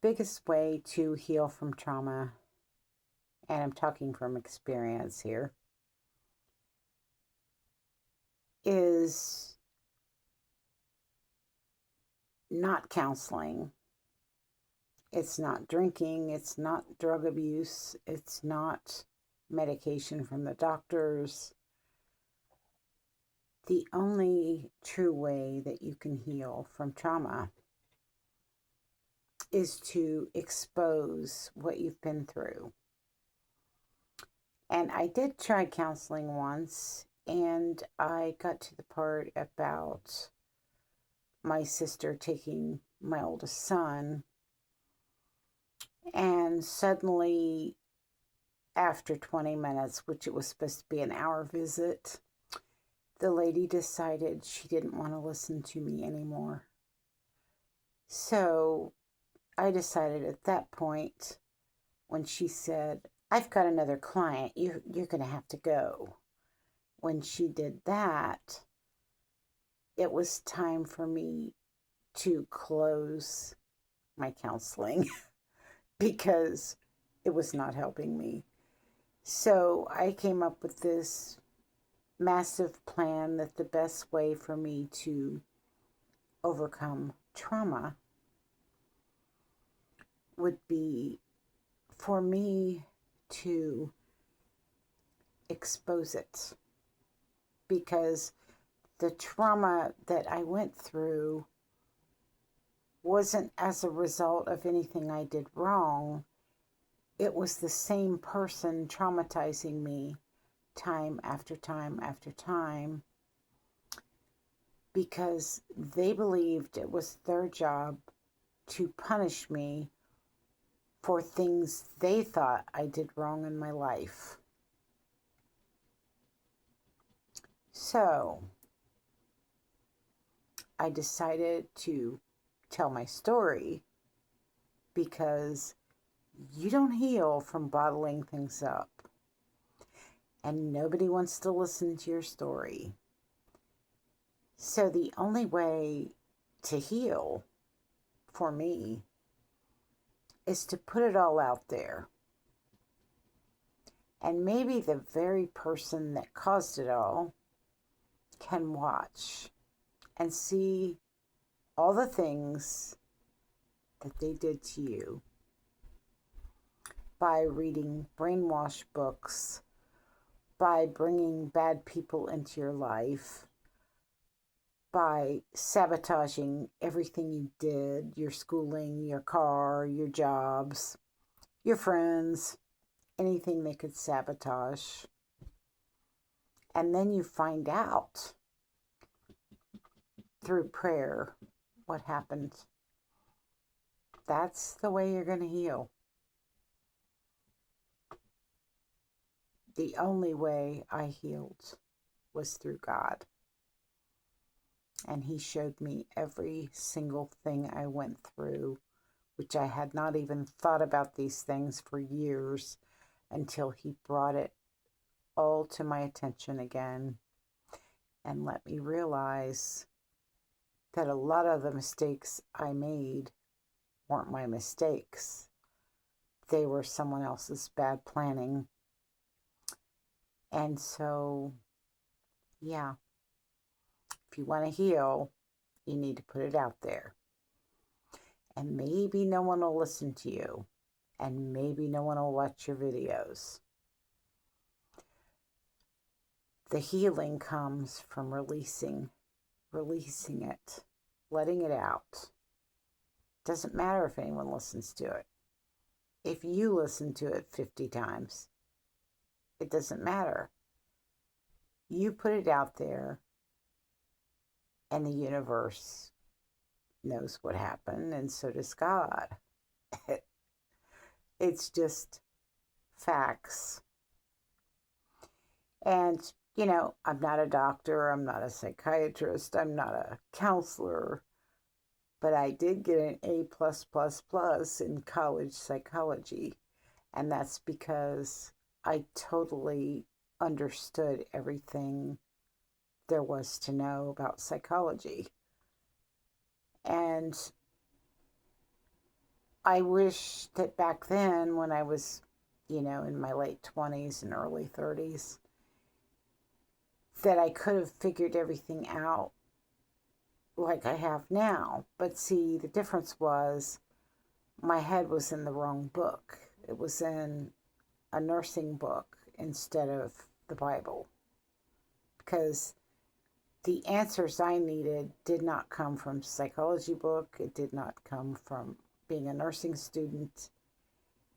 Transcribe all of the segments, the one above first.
biggest way to heal from trauma, and I'm talking from experience here, is not counseling. It's not drinking. It's not drug abuse. It's not medication from the doctors. The only true way that you can heal from trauma is to expose what you've been through. And I did try counseling once, and I got to the part about my sister taking my oldest son, and suddenly, after 20 minutes, which it was supposed to be an hour visit, the lady decided she didn't want to listen to me anymore. So I decided at that point, when she said, "I've got another client, you're going to have to go." When she did that, it was time for me to close my counseling because it was not helping me. So I came up with this massive plan that the best way for me to overcome trauma would be for me to expose it, because the trauma that I went through wasn't as a result of anything I did wrong. It was the same person traumatizing me time after time after time, because they believed it was their job to punish me for things they thought I did wrong in my life. So I decided to tell my story, because you don't heal from bottling things up, and nobody wants to listen to your story. So the only way to heal for me is to put it all out there. And maybe the very person that caused it all can watch and see all the things that they did to you by reading brainwash books, by bringing bad people into your life, by sabotaging everything you did, your schooling, your car, your jobs, your friends, anything they could sabotage. And then you find out through prayer what happened. That's the way you're going to heal. The only way I healed was through God. And He showed me every single thing I went through, which I had not even thought about these things for years, until He brought it all to my attention again and let me realize that a lot of the mistakes I made weren't my mistakes. They were someone else's bad planning. And so, yeah, if you want to heal, you need to put it out there. And maybe no one will listen to you, and maybe no one will watch your videos. The healing comes from releasing it, letting it out. Doesn't matter if anyone listens to it. If you listen to it 50 times, it doesn't matter. You put it out there, and the universe knows what happened, and so does God. It's just facts. And, I'm not a doctor, I'm not a psychiatrist, I'm not a counselor, but I did get an A+++ in college psychology. And that's because I totally understood everything there was to know about psychology. And I wish that back then, when I was, in my late 20s and early 30s, that I could have figured everything out like I have now. But see, the difference was my head was in the wrong book. It was in a nursing book instead of the Bible. Because the answers I needed did not come from psychology book. It did not come from being a nursing student.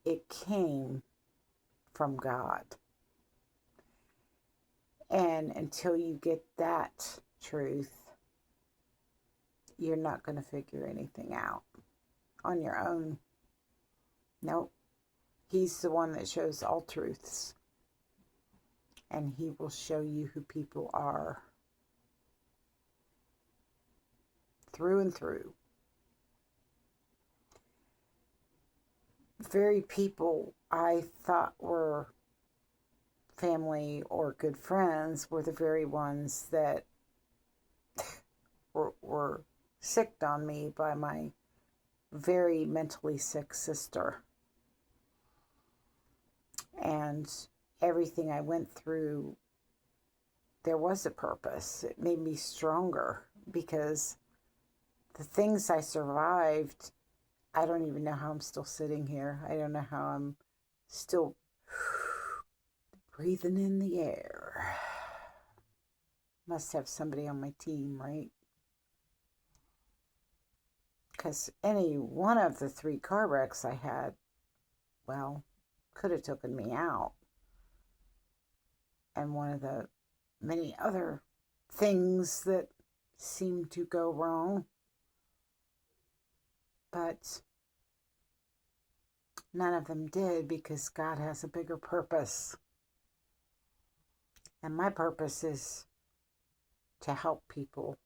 It came from God. And until you get that truth, you're not going to figure anything out on your own. Nope. He's the one that shows all truths. And he will show you who people are through and through. Very people I thought were family or good friends were the very ones that were sicked on me by my very mentally sick sister. And everything I went through, there was a purpose. It made me stronger because the things I survived, I don't even know how I'm still sitting here. I don't know how I'm still breathing in the air. Must have somebody on my team, right? Because any one of the 3 car wrecks I had, well, could have taken me out. And one of the many other things that seemed to go wrong. But none of them did because God has a bigger purpose. And my purpose is to help people.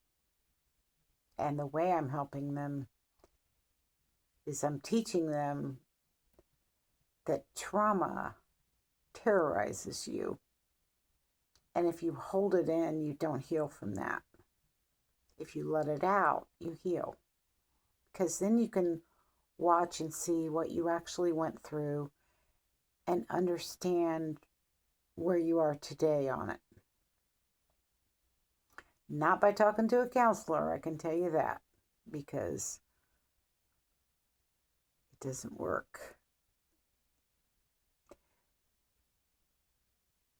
And the way I'm helping them is I'm teaching them that trauma terrorizes you. And if you hold it in, you don't heal from that. If you let it out, you heal. Because then you can watch and see what you actually went through and understand where you are today on it. Not by talking to a counselor, I can tell you that, because it doesn't work.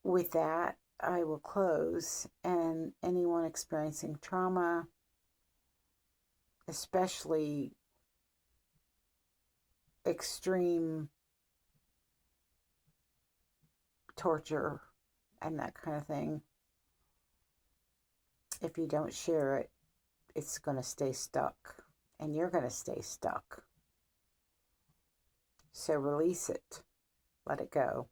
With that, I will close, and anyone experiencing trauma, especially extreme torture and that kind of thing, if you don't share it, it's going to stay stuck, and you're going to stay stuck. So release it, let it go,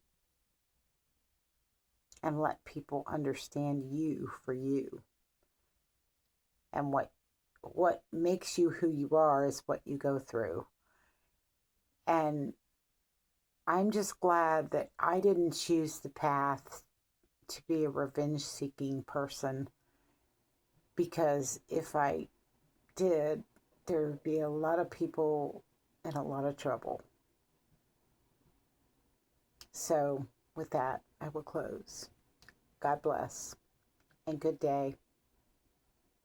and let people understand you for you. And what makes you who you are is what you go through. And I'm just glad that I didn't choose the path to be a revenge-seeking person, because if I did, there would be a lot of people in a lot of trouble. So with that, I will close. God bless, and good day.